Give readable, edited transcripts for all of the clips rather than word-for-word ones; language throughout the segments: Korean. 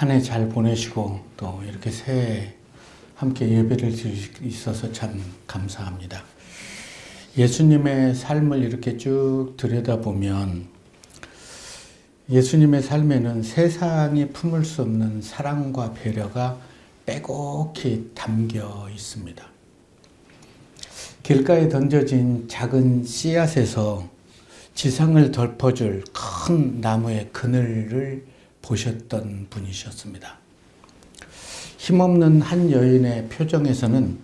한 해 잘 보내시고 또 이렇게 새해 함께 예배를 드릴 수 있어서 참 감사합니다. 예수님의 삶을 이렇게 쭉 들여다보면 예수님의 삶에는 세상이 품을 수 없는 사랑과 배려가 빼곡히 담겨 있습니다. 길가에 던져진 작은 씨앗에서 지상을 덮어줄 큰 나무의 그늘을 보셨던 분이셨습니다. 힘없는 한 여인의 표정에서는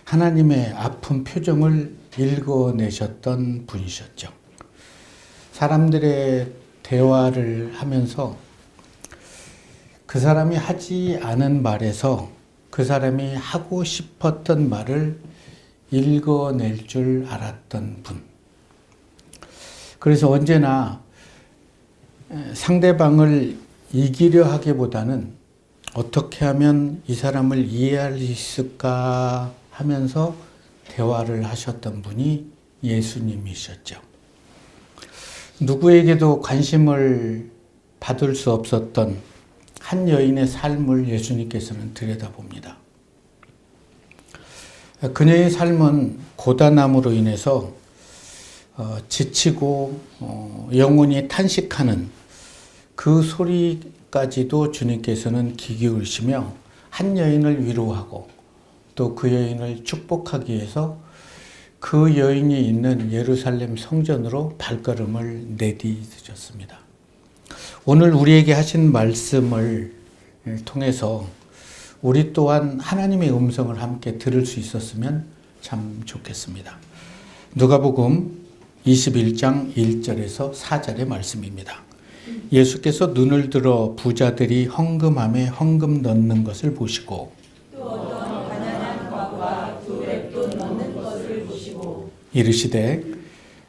하나님의 아픈 표정을 읽어내셨던 분이셨죠. 사람들의 대화를 하면서 그 사람이 하지 않은 말에서 그 사람이 하고 싶었던 말을 읽어낼 줄 알았던 분. 그래서 언제나 상대방을 이기려 하기보다는 어떻게 하면 이 사람을 이해할 수 있을까 하면서 대화를 하셨던 분이 예수님이셨죠. 누구에게도 관심을 받을 수 없었던 한 여인의 삶을 예수님께서는 들여다봅니다. 그녀의 삶은 고단함으로 인해서 지치고 영혼이 탄식하는 그 소리까지도 주님께서는 귀 기울이시며 한 여인을 위로하고 또 그 여인을 축복하기 위해서 그 여인이 있는 예루살렘 성전으로 발걸음을 내디디셨습니다. 오늘 우리에게 하신 말씀을 통해서 우리 또한 하나님의 음성을 함께 들을 수 있었으면 참 좋겠습니다. 누가복음 21장 1절에서 4절의 말씀입니다. 예수께서 눈을 들어 부자들이 헌금함에 헌금 넣는 것을 보시고 또 어떤 가난한 과부가 두 랩돈 넣는 것을 보시고 이르시되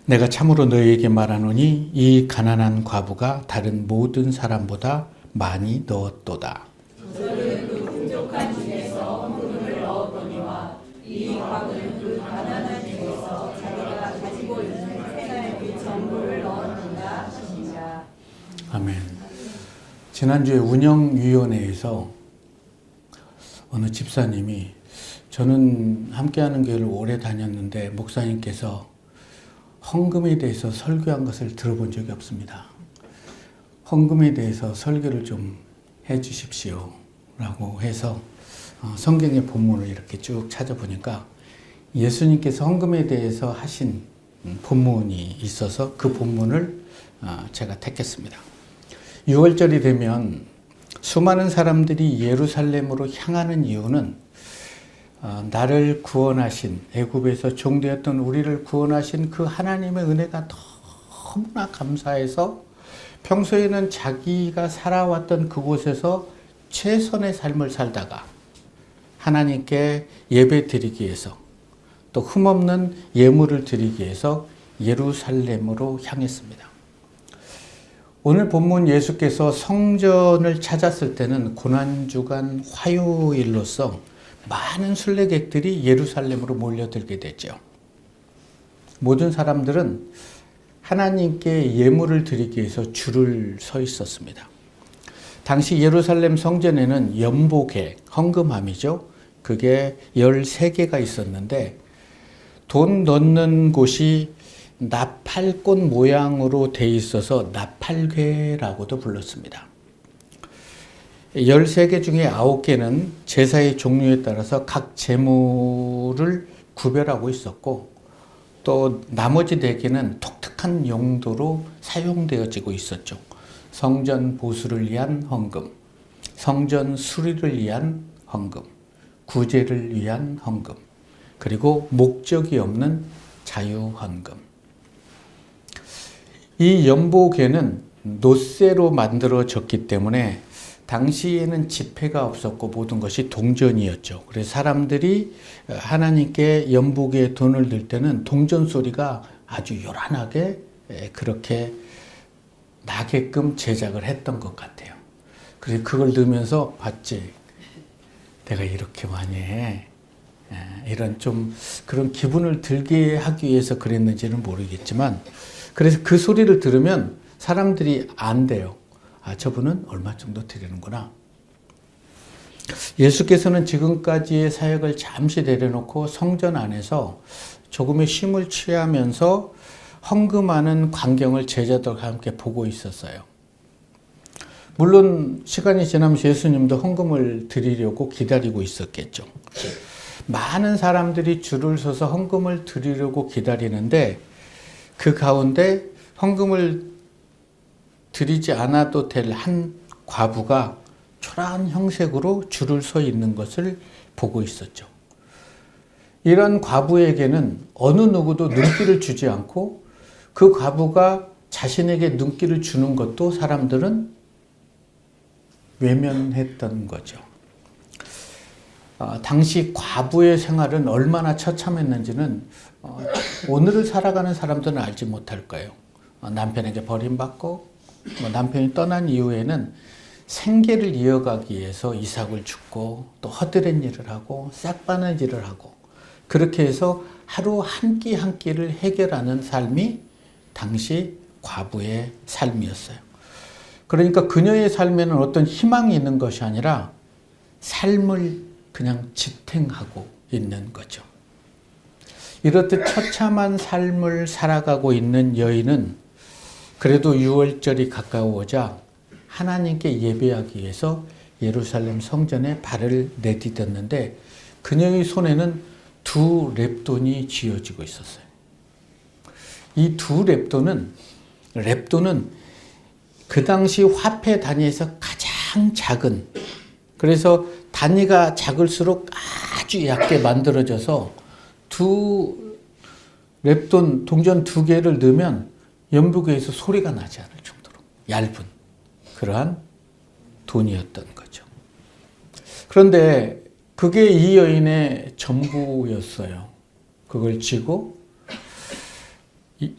내가 참으로 너희에게 말하노니 이 가난한 과부가 다른 모든 사람보다 많이 넣었도다. 저들은 그 풍족한 중에서 헌금을 넣었거니와 이 과부는 그 가난한 중에서 자기가 가지고 있는 생활비 전부를 넣었는가 하시니라. 아멘. 지난주에 운영위원회에서 어느 집사님이 저는 함께하는 교회를 오래 다녔는데 목사님께서 헌금에 대해서 설교한 것을 들어본 적이 없습니다. 헌금에 대해서 설교를 좀 해주십시오 라고 해서 성경의 본문을 이렇게 쭉 찾아보니까 예수님께서 헌금에 대해서 하신 본문이 있어서 그 본문을 제가 택했습니다. 6월절이 되면 수많은 사람들이 예루살렘으로 향하는 이유는 나를 구원하신 애굽에서 종되었던 우리를 구원하신 그 하나님의 은혜가 너무나 감사해서 평소에는 자기가 살아왔던 그곳에서 최선의 삶을 살다가 하나님께 예배 드리기 위해서 또 흠없는 예물을 드리기 위해서 예루살렘으로 향했습니다. 오늘 본문 예수께서 성전을 찾았을 때는 고난주간 화요일로서 많은 순례객들이 예루살렘으로 몰려들게 됐죠. 모든 사람들은 하나님께 예물을 드리기 위해서 줄을 서 있었습니다. 당시 예루살렘 성전에는 연복의 헌금함이죠. 그게 13개가 있었는데 돈 넣는 곳이 나팔꽃 모양으로 돼 있어서 나팔궤라고도 불렀습니다. 13개 중에 9개는 제사의 종류에 따라서 각 제물을 구별하고 있었고 또 나머지 4개는 독특한 용도로 사용되어지고 있었죠. 성전 보수를 위한 헌금, 성전 수리를 위한 헌금, 구제를 위한 헌금, 그리고 목적이 없는 자유헌금. 이 연보궤는 놋쇠로 만들어졌기 때문에 당시에는 지폐가 없었고 모든 것이 동전이었죠. 그래서 사람들이 하나님께 연복에 돈을 들 때는 동전 소리가 아주 요란하게 그렇게 나게끔 제작을 했던 것 같아요. 그래서 그걸 넣으면서 봤지. 내가 이렇게 많이 해. 이런 좀 그런 기분을 들게 하기 위해서 그랬는지는 모르겠지만 그래서 그 소리를 들으면 사람들이 안 돼요. 아, 저분은 얼마 정도 드리는구나. 예수께서는 지금까지의 사역을 잠시 내려놓고 성전 안에서 조금의 쉼을 취하면서 헌금하는 광경을 제자들과 함께 보고 있었어요. 물론 시간이 지나면서 예수님도 헌금을 드리려고 기다리고 있었겠죠. 많은 사람들이 줄을 서서 헌금을 드리려고 기다리는데 그 가운데 헌금을 드리지 않아도 될 한 과부가 초라한 형색으로 줄을 서 있는 것을 보고 있었죠. 이런 과부에게는 어느 누구도 눈길을 주지 않고 그 과부가 자신에게 눈길을 주는 것도 사람들은 외면했던 거죠. 당시 과부의 생활은 얼마나 처참했는지는 오늘을 살아가는 사람들은 알지 못할 거예요. 남편에게 버림받고 남편이 떠난 이후에는 생계를 이어가기 위해서 이삭을 줍고 또 허드렛 일을 하고 싹바는 일을 하고 그렇게 해서 하루 한 끼 한 끼를 해결하는 삶이 당시 과부의 삶이었어요. 그러니까 그녀의 삶에는 어떤 희망이 있는 것이 아니라 삶을 그냥 지탱하고 있는 거죠. 이렇듯 처참한 삶을 살아가고 있는 여인은 그래도 유월절이 가까워오자 하나님께 예배하기 위해서 예루살렘 성전에 발을 내디뎠는데 그녀의 손에는 두 렙돈이 쥐어지고 있었어요. 이 두 렙돈은 그 당시 화폐 단위에서 가장 작은, 그래서 단위가 작을수록 아주 얇게 만들어져서 두 렙돈 동전 두 개를 넣으면 연부교에서 소리가 나지 않을 정도로 얇은 그러한 돈이었던 거죠. 그런데 그게 이 여인의 전부였어요. 그걸 쥐고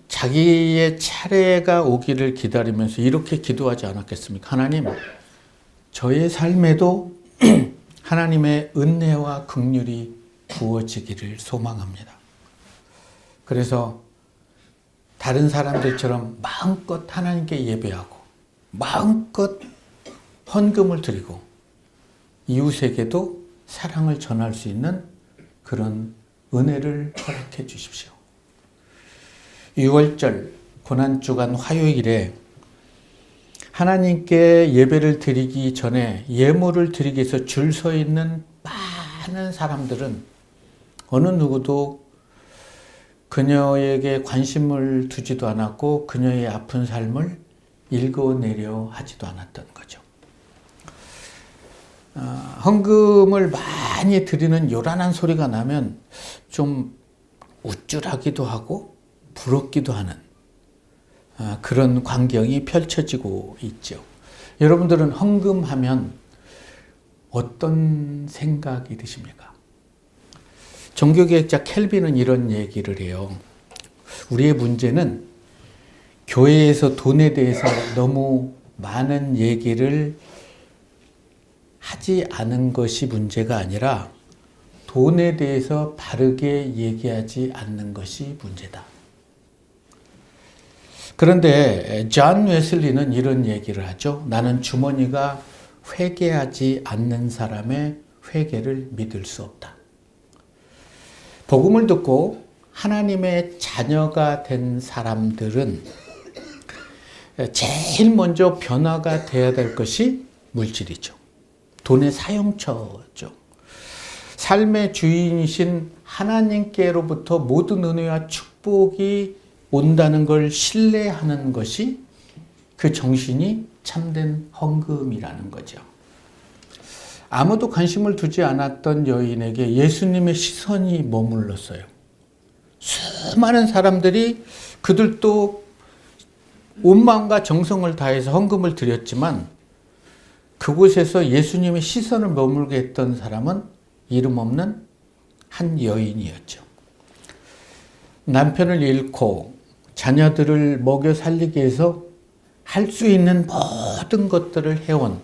자기의 차례가 오기를 기다리면서 이렇게 기도하지 않았겠습니까? 하나님, 저의 삶에도 하나님의 은혜와 긍휼이 부어지기를 소망합니다. 그래서 다른 사람들처럼 마음껏 하나님께 예배하고 마음껏 헌금을 드리고 이웃에게도 사랑을 전할 수 있는 그런 은혜를 허락해 주십시오. 6월절 고난주간 화요일에 하나님께 예배를 드리기 전에 예물을 드리기 위해서 줄 서 있는 많은 사람들은 어느 누구도 그녀에게 관심을 두지도 않았고 그녀의 아픈 삶을 읽어내려 하지도 않았던 거죠. 헌금을 많이 드리는 요란한 소리가 나면 좀 우쭐하기도 하고 부럽기도 하는 그런 광경이 펼쳐지고 있죠. 여러분들은 헌금하면 어떤 생각이 드십니까? 종교개혁자 켈빈은 이런 얘기를 해요. 우리의 문제는 교회에서 돈에 대해서 너무 많은 얘기를 하지 않은 것이 문제가 아니라 돈에 대해서 바르게 얘기하지 않는 것이 문제다. 그런데 존 웨슬리는 이런 얘기를 하죠. 나는 주머니가 회개하지 않는 사람의 회개를 믿을 수 없다. 복음을 듣고 하나님의 자녀가 된 사람들은 제일 먼저 변화가 돼야 될 것이 물질이죠. 돈의 사용처죠. 삶의 주인이신 하나님께로부터 모든 은혜와 축복이 온다는 걸 신뢰하는 것이 그 정신이 참된 헌금이라는 거죠. 아무도 관심을 두지 않았던 여인에게 예수님의 시선이 머물렀어요. 수많은 사람들이 그들도 온 마음과 정성을 다해서 헌금을 드렸지만 그곳에서 예수님의 시선을 머물게 했던 사람은 이름 없는 한 여인이었죠. 남편을 잃고 자녀들을 먹여 살리기 위해서 할 수 있는 모든 것들을 해온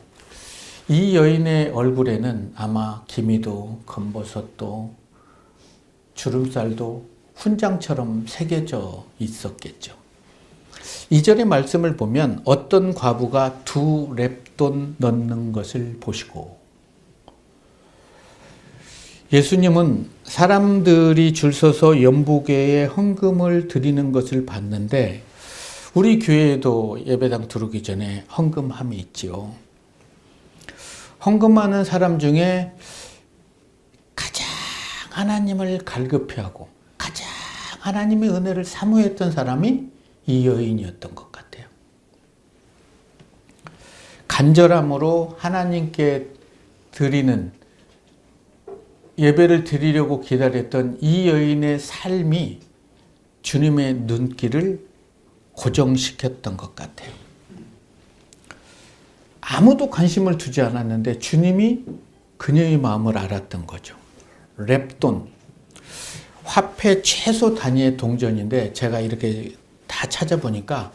이 여인의 얼굴에는 아마 기미도 검버섯도 주름살도 훈장처럼 새겨져 있었겠죠. 2절의 말씀을 보면 어떤 과부가 2렙돈 넣는 것을 보시고, 예수님은 사람들이 줄 서서 연보계에 헌금을 드리는 것을 봤는데, 우리 교회에도 예배당 들어오기 전에 헌금함이 있지요. 헌금하는 사람 중에 가장 하나님을 갈급해하고 가장 하나님의 은혜를 사모했던 사람이 이 여인이었던 것 같아요. 간절함으로 하나님께 드리는, 예배를 드리려고 기다렸던 이 여인의 삶이 주님의 눈길을 고정시켰던 것 같아요. 아무도 관심을 두지 않았는데 주님이 그녀의 마음을 알았던 거죠. 렙돈, 화폐 최소 단위의 동전인데, 제가 이렇게 다 찾아보니까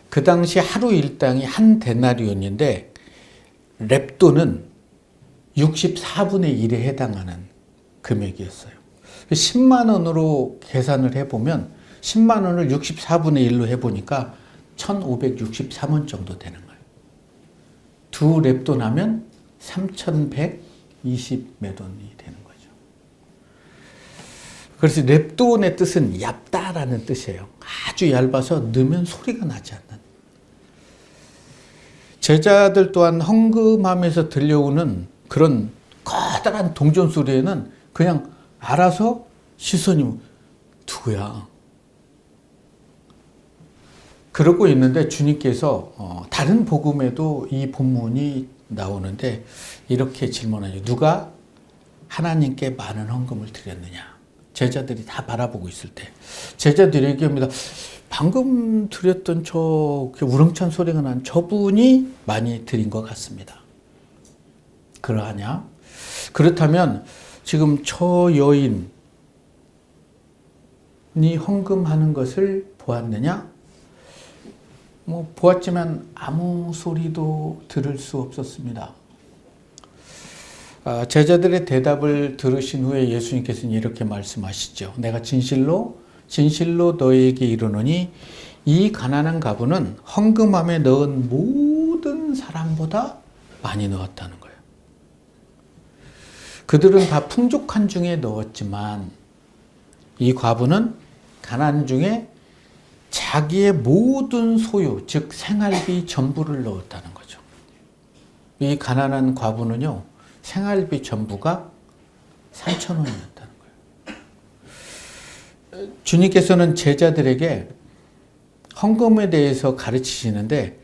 그 당시 하루 일당이 한 데나리온인데 렙돈은 64분의 1에 해당하는 금액이었어요. 10만 원으로 계산을 해보면 10만 원을 64분의 1로 해보니까 1563원 정도 되는 거예요. 2렙돈 하면 3120 몇 원이 되는 거죠. 그래서 렙돈의 뜻은 얇다라는 뜻이에요. 아주 얇아서 넣으면 소리가 나지 않는. 제자들 또한 헌금하면서 들려오는 그런 커다란 동전 소리에는 그냥 알아서 시선이 누구야? 그러고 있는데 주님께서 다른 복음에도 이 본문이 나오는데 이렇게 질문하죠. 누가 하나님께 많은 헌금을 드렸느냐? 제자들이 다 바라보고 있을 때 제자들이 얘기합니다. 방금 드렸던 저 우렁찬 소리가 난 저분이 많이 드린 것 같습니다. 그러하냐? 그렇다면 지금 저 여인이 헌금하는 것을 보았느냐? 보았지만 아무 소리도 들을 수 없었습니다. 제자들의 대답을 들으신 후에 예수님께서는 이렇게 말씀하시죠. 내가 진실로 너희에게 이르노니 이 가난한 과부는 헌금함에 넣은 모든 사람보다 많이 넣었다는 거예요. 그들은 다 풍족한 중에 넣었지만 이 과부는 가난 중에 자기의 모든 소유, 즉 생활비 전부를 넣었다는 거죠. 이 가난한 과부는요, 생활비 전부가 3,000원이었다는 거예요. 주님께서는 제자들에게 헌금에 대해서 가르치시는데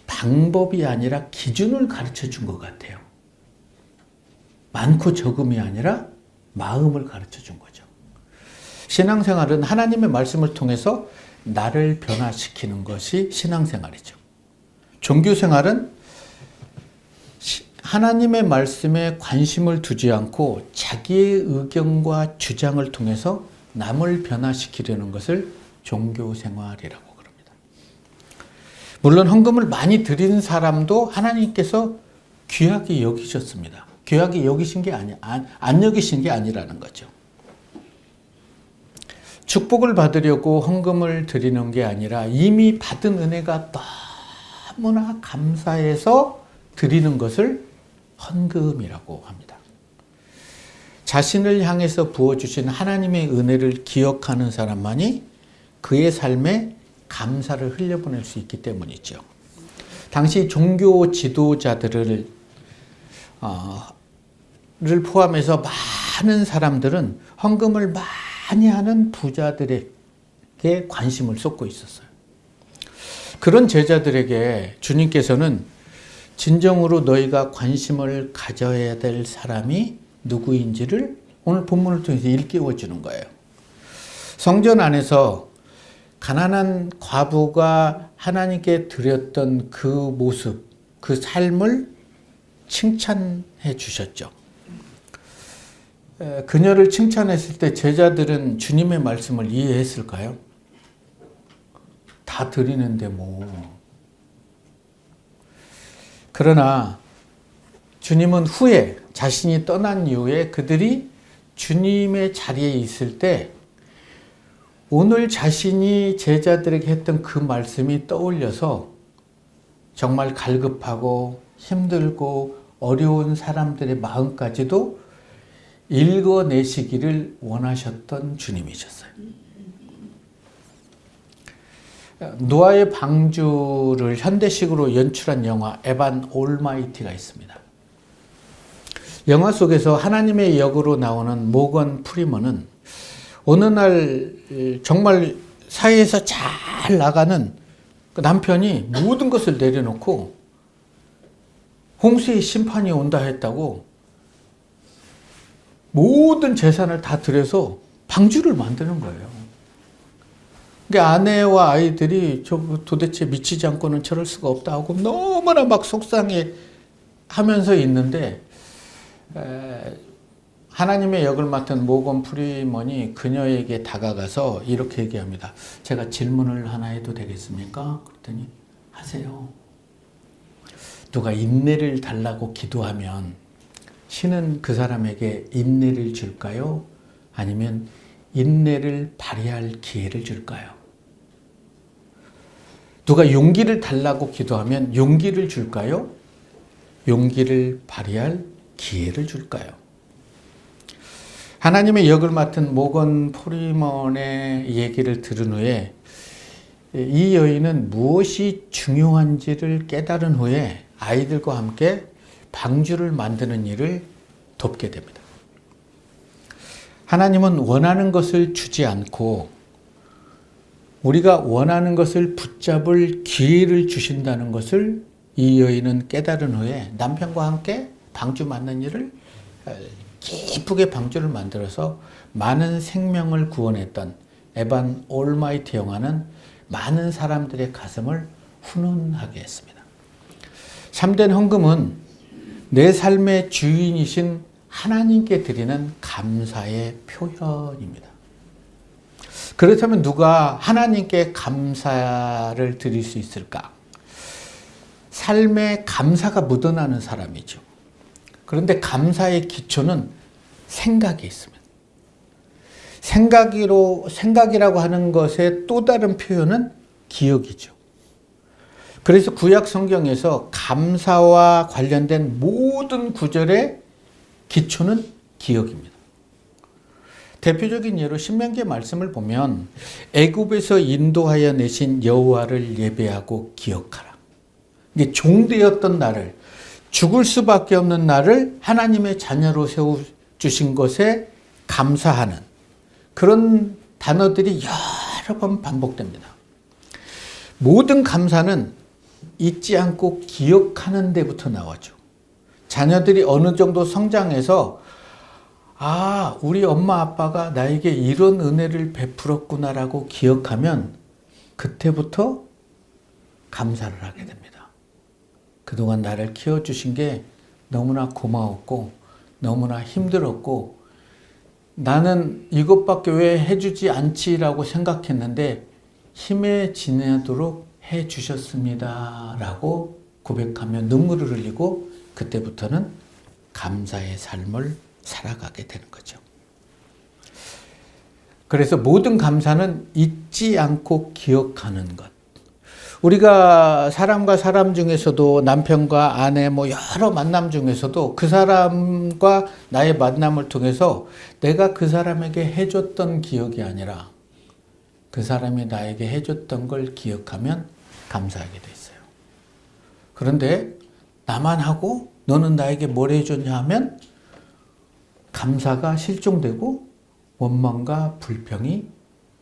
방법이 아니라 기준을 가르쳐 준 것 같아요. 많고 적음이 아니라 마음을 가르쳐 준 거죠. 신앙생활은 하나님의 말씀을 통해서 나를 변화시키는 것이 신앙생활이죠. 종교생활은 하나님의 말씀에 관심을 두지 않고 자기의 의견과 주장을 통해서 남을 변화시키려는 것을 종교생활이라고 그럽니다. 물론 헌금을 많이 드리는 사람도 하나님께서 귀하게 여기셨습니다. 귀하게 여기신 게 안 여기신 게 아니라는 거죠. 축복을 받으려고 헌금을 드리는 게 아니라 이미 받은 은혜가 너무나 감사해서 드리는 것을 헌금이라고 합니다. 자신을 향해서 부어주신 하나님의 은혜를 기억하는 사람만이 그의 삶에 감사를 흘려보낼 수 있기 때문이죠. 당시 종교 지도자들을 포함해서 많은 사람들은 헌금을 많이 하는 부자들에게 관심을 쏟고 있었어요. 그런 제자들에게 주님께서는 진정으로 너희가 관심을 가져야 될 사람이 누구인지를 오늘 본문을 통해서 일깨워 주는 거예요. 성전 안에서 가난한 과부가 하나님께 드렸던 그 모습, 그 삶을 칭찬해 주셨죠. 그녀를 칭찬했을 때 제자들은 주님의 말씀을 이해했을까요? 다 드리는데 뭐. 그러나 주님은 후에 자신이 떠난 이후에 그들이 주님의 자리에 있을 때 오늘 자신이 제자들에게 했던 그 말씀이 떠올려서 정말 갈급하고 힘들고 어려운 사람들의 마음까지도 읽어내시기를 원하셨던 주님이셨어요. 노아의 방주를 현대식으로 연출한 영화 에반 올마이티가 있습니다. 영화 속에서 하나님의 역으로 나오는 모건 프리먼은 어느 날 정말 사회에서 잘 나가는 그 남편이 모든 것을 내려놓고 홍수의 심판이 온다 했다고 모든 재산을 다 들여서 방주를 만드는 거예요. 그러니까 아내와 아이들이 저 도대체 미치지 않고는 저럴 수가 없다 하고 너무나 막 속상해 하면서 있는데 하나님의 역을 맡은 모건 프리먼이 그녀에게 다가가서 이렇게 얘기합니다. 제가 질문을 하나 해도 되겠습니까? 그랬더니 하세요. 누가 인내를 달라고 기도하면 신은 그 사람에게 인내를 줄까요? 아니면 인내를 발휘할 기회를 줄까요? 누가 용기를 달라고 기도하면 용기를 줄까요? 용기를 발휘할 기회를 줄까요? 하나님의 역을 맡은 모건 프리먼의 얘기를 들은 후에 이 여인은 무엇이 중요한지를 깨달은 후에 아이들과 함께 방주를 만드는 일을 돕게 됩니다. 하나님은 원하는 것을 주지 않고 우리가 원하는 것을 붙잡을 기회를 주신다는 것을 이 여인은 깨달은 후에 남편과 함께 방주 만드는 일을 기쁘게 방주를 만들어서 많은 생명을 구원했던 에반 올마이티 영화는 많은 사람들의 가슴을 훈훈하게 했습니다. 참된 헌금은 내 삶의 주인이신 하나님께 드리는 감사의 표현입니다. 그렇다면 누가 하나님께 감사를 드릴 수 있을까? 삶에 감사가 묻어나는 사람이죠. 그런데 감사의 기초는 생각이 있습니다. 생각이라고 하는 것의 또 다른 표현은 기억이죠. 그래서 구약 성경에서 감사와 관련된 모든 구절의 기초는 기억입니다. 대표적인 예로 신명기 말씀을 보면 애굽에서 인도하여 내신 여호와를 예배하고 기억하라. 이게 종되었던 나를, 죽을 수밖에 없는 나를 하나님의 자녀로 세워주신 것에 감사하는 그런 단어들이 여러 번 반복됩니다. 모든 감사는 잊지 않고 기억하는 데부터 나와죠. 자녀들이 어느 정도 성장해서 우리 엄마 아빠가 나에게 이런 은혜를 베풀었구나라고 기억하면 그때부터 감사를 하게 됩니다. 그동안 나를 키워주신 게 너무나 고마웠고 너무나 힘들었고 나는 이것밖에 왜 해주지 않지라고 생각했는데 힘에 지내도록 해주셨습니다 라고 고백하며 눈물을 흘리고 그때부터는 감사의 삶을 살아가게 되는 거죠. 그래서 모든 감사는 잊지 않고 기억하는 것. 우리가 사람과 사람 중에서도 남편과 아내 여러 만남 중에서도 그 사람과 나의 만남을 통해서 내가 그 사람에게 해줬던 기억이 아니라 그 사람이 나에게 해줬던 걸 기억하면 감사하게 돼 있어요. 그런데 나만 하고 너는 나에게 뭘 해줬냐 하면 감사가 실종되고 원망과 불평이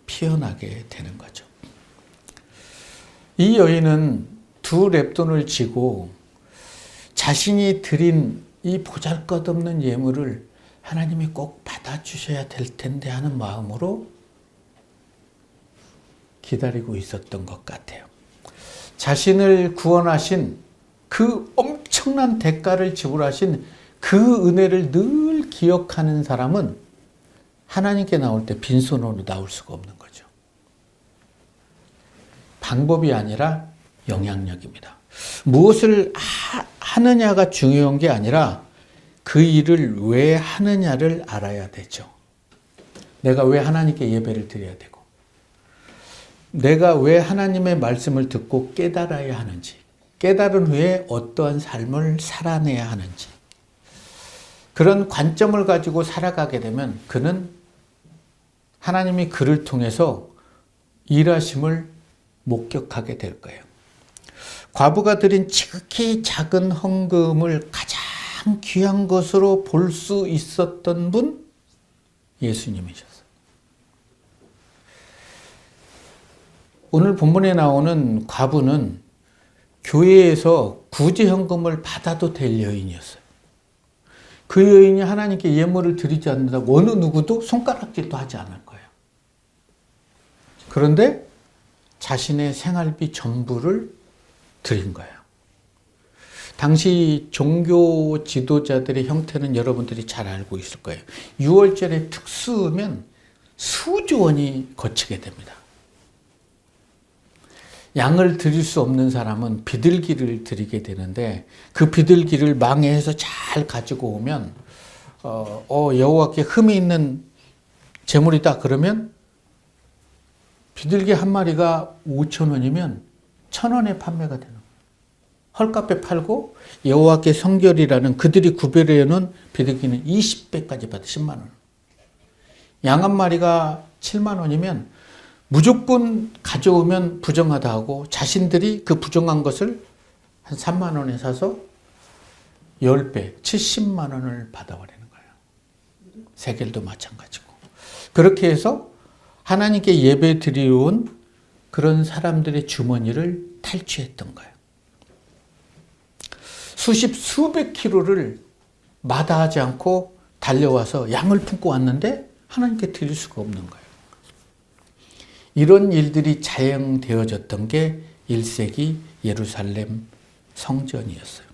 피어나게 되는 거죠. 이 여인은 두 렙돈을 지고 자신이 드린 이 보잘것없는 예물을 하나님이 꼭 받아주셔야 될 텐데 하는 마음으로 기다리고 있었던 것 같아요. 자신을 구원하신 그 엄청난 대가를 지불하신 그 은혜를 늘 기억하는 사람은 하나님께 나올 때 빈손으로 나올 수가 없는 거죠. 방법이 아니라 영향력입니다. 무엇을 하느냐가 중요한 게 아니라 그 일을 왜 하느냐를 알아야 되죠. 내가 왜 하나님께 예배를 드려야 되고 내가 왜 하나님의 말씀을 듣고 깨달아야 하는지, 깨달은 후에 어떠한 삶을 살아내야 하는지, 그런 관점을 가지고 살아가게 되면 그는 하나님이 그를 통해서 일하심을 목격하게 될 거예요. 과부가 드린 지극히 작은 헌금을 가장 귀한 것으로 볼 수 있었던 분, 예수님이셨어요. 오늘 본문에 나오는 과부는 교회에서 구제헌금을 받아도 될 여인이었어요. 그 여인이 하나님께 예물을 드리지 않는다고 어느 누구도 손가락질도 하지 않을 거예요. 그런데 자신의 생활비 전부를 드린 거예요. 당시 종교 지도자들의 형태는 여러분들이 잘 알고 있을 거예요. 6월절의 특수면 수조 원이 거치게 됩니다. 양을 드릴 수 없는 사람은 비둘기를 드리게 되는데 그 비둘기를 망해서 잘 가지고 오면 여호와께 흠이 있는 재물이다 그러면 비둘기 한 마리가 5,000원이면 1,000원에 판매가 되는 거예요. 헐값에 팔고 여호와께 성결이라는 그들이 구별해 놓은 비둘기는 20배까지 받아 10만 원. 양 한 마리가 7만 원이면 무조건 가져오면 부정하다 하고 자신들이 그 부정한 것을 한 3만 원에 사서 10배, 70만 원을 받아버리는 거예요. 세겔도 마찬가지고. 그렇게 해서 하나님께 예배 드리러 온 그런 사람들의 주머니를 탈취했던 거예요. 수백 킬로를 마다하지 않고 달려와서 양을 품고 왔는데 하나님께 드릴 수가 없는 거예요. 이런 일들이 자행되어졌던 게 1세기 예루살렘 성전이었어요.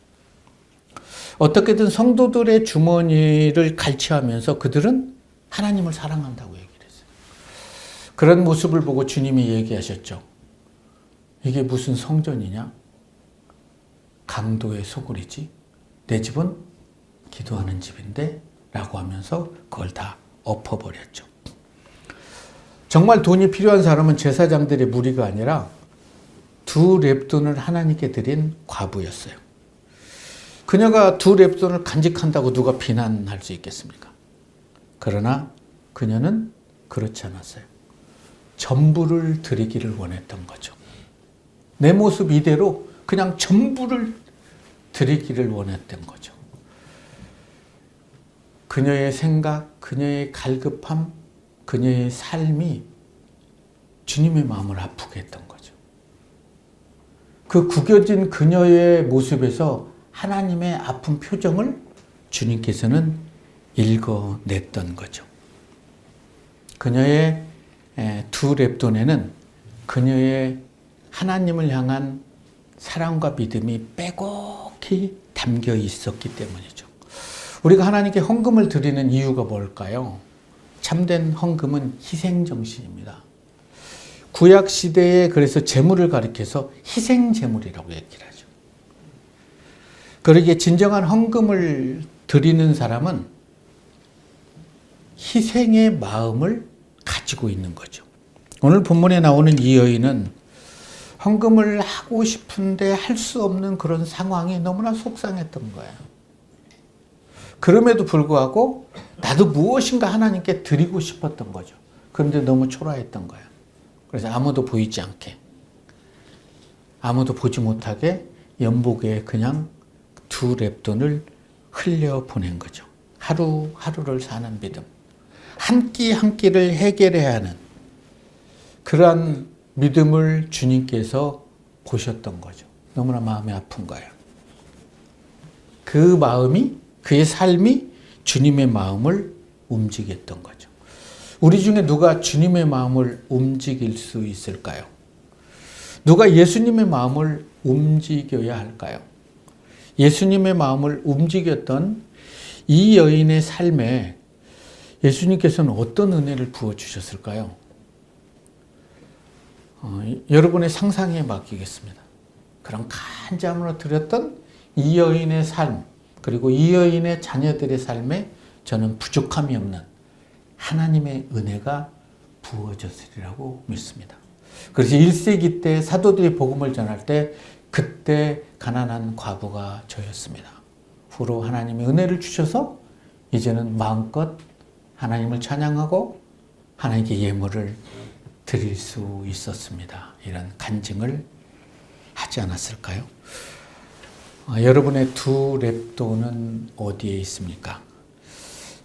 어떻게든 성도들의 주머니를 갈취하면서 그들은 하나님을 사랑한다고 얘기를 했어요. 그런 모습을 보고 주님이 얘기하셨죠. 이게 무슨 성전이냐? 강도의 소굴이지. 내 집은 기도하는 집인데 라고 하면서 그걸 다 엎어버렸죠. 정말 돈이 필요한 사람은 제사장들의 무리가 아니라 2렙돈을 하나님께 드린 과부였어요. 그녀가 2렙돈을 간직한다고 누가 비난할 수 있겠습니까? 그러나 그녀는 그렇지 않았어요. 전부를 드리기를 원했던 거죠. 내 모습 이대로 그냥 전부를 드리기를 원했던 거죠. 그녀의 생각, 그녀의 갈급함, 그녀의 삶이 주님의 마음을 아프게 했던 거죠. 그 구겨진 그녀의 모습에서 하나님의 아픈 표정을 주님께서는 읽어냈던 거죠. 그녀의 2렙돈에는 그녀의 하나님을 향한 사랑과 믿음이 빼곡히 담겨 있었기 때문이죠. 우리가 하나님께 헌금을 드리는 이유가 뭘까요? 참된 헌금은 희생정신입니다. 구약시대에 그래서 재물을 가리켜서 희생재물이라고 얘기를 하죠. 그러기에 진정한 헌금을 드리는 사람은 희생의 마음을 가지고 있는 거죠. 오늘 본문에 나오는 이 여인은 헌금을 하고 싶은데 할 수 없는 그런 상황이 너무나 속상했던 거예요. 그럼에도 불구하고 나도 무엇인가 하나님께 드리고 싶었던 거죠. 그런데 너무 초라했던 거예요. 그래서 아무도 보이지 않게, 아무도 보지 못하게 연복에 그냥 2렙돈을 흘려보낸 거죠. 하루하루를 사는 믿음. 한 끼 한 끼를 해결해야 하는 그러한 믿음을 주님께서 보셨던 거죠. 너무나 마음이 아픈 거예요. 그 마음이, 그의 삶이 주님의 마음을 움직였던 거죠. 우리 중에 누가 주님의 마음을 움직일 수 있을까요? 누가 예수님의 마음을 움직여야 할까요? 예수님의 마음을 움직였던 이 여인의 삶에 예수님께서는 어떤 은혜를 부어주셨을까요? 여러분의 상상에 맡기겠습니다. 그런 간장으로 드렸던 이 여인의 삶, 그리고 이 여인의 자녀들의 삶에 저는 부족함이 없는 하나님의 은혜가 부어졌으리라고 믿습니다. 그래서 1세기 때 사도들이 복음을 전할 때 그때 가난한 과부가 저였습니다. 후로 하나님이 은혜를 주셔서 이제는 마음껏 하나님을 찬양하고 하나님께 예물을 드릴 수 있었습니다. 이런 간증을 하지 않았을까요? 여러분의 두 랩도는 어디에 있습니까?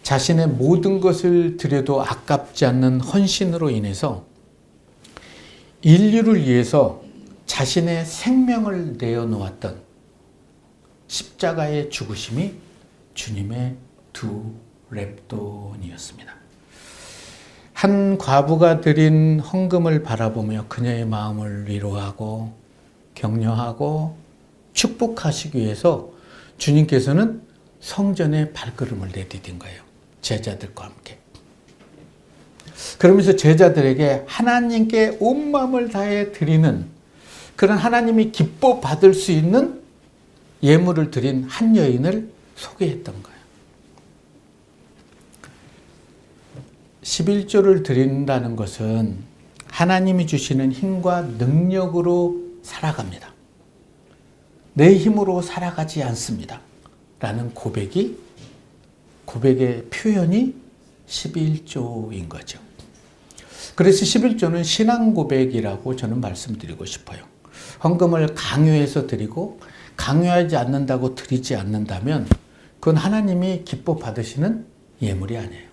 자신의 모든 것을 드려도 아깝지 않는 헌신으로 인해서 인류를 위해서 자신의 생명을 내어놓았던 십자가의 죽으심이 주님의 두 랩돈이었습니다. 한 과부가 드린 헌금을 바라보며 그녀의 마음을 위로하고 격려하고 축복하시기 위해서 주님께서는 성전에 발걸음을 내디딘 거예요. 제자들과 함께. 그러면서 제자들에게 하나님께 온 마음을 다해 드리는 그런 하나님이 기뻐 받을 수 있는 예물을 드린 한 여인을 소개했던 거예요. 11조를 드린다는 것은 하나님이 주시는 힘과 능력으로 살아갑니다. 내 힘으로 살아가지 않습니다. 라는 고백의 표현이 11조인 거죠. 그래서 11조는 신앙 고백이라고 저는 말씀드리고 싶어요. 헌금을 강요해서 드리고 강요하지 않는다고 드리지 않는다면 그건 하나님이 기뻐 받으시는 예물이 아니에요.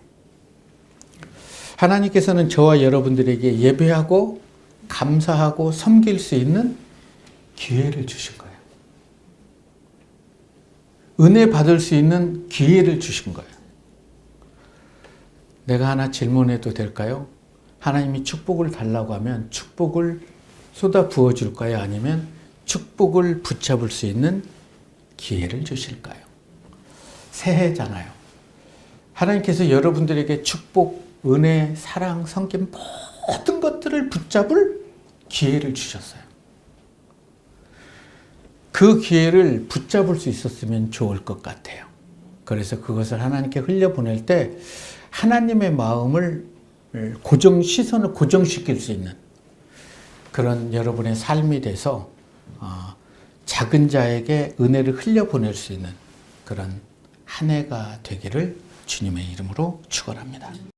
하나님께서는 저와 여러분들에게 예배하고 감사하고 섬길 수 있는 기회를 주신 거예요. 은혜 받을 수 있는 기회를 주신 거예요. 내가 하나 질문해도 될까요? 하나님이 축복을 달라고 하면 축복을 쏟아 부어줄까요? 아니면 축복을 붙잡을 수 있는 기회를 주실까요? 새해잖아요. 하나님께서 여러분들에게 축복, 은혜, 사랑, 성김 모든 것들을 붙잡을 기회를 주셨어요. 그 기회를 붙잡을 수 있었으면 좋을 것 같아요. 그래서 그것을 하나님께 흘려보낼 때 하나님의 마음을 시선을 고정시킬 수 있는 그런 여러분의 삶이 돼서 작은 자에게 은혜를 흘려보낼 수 있는 그런 한 해가 되기를 주님의 이름으로 축원합니다.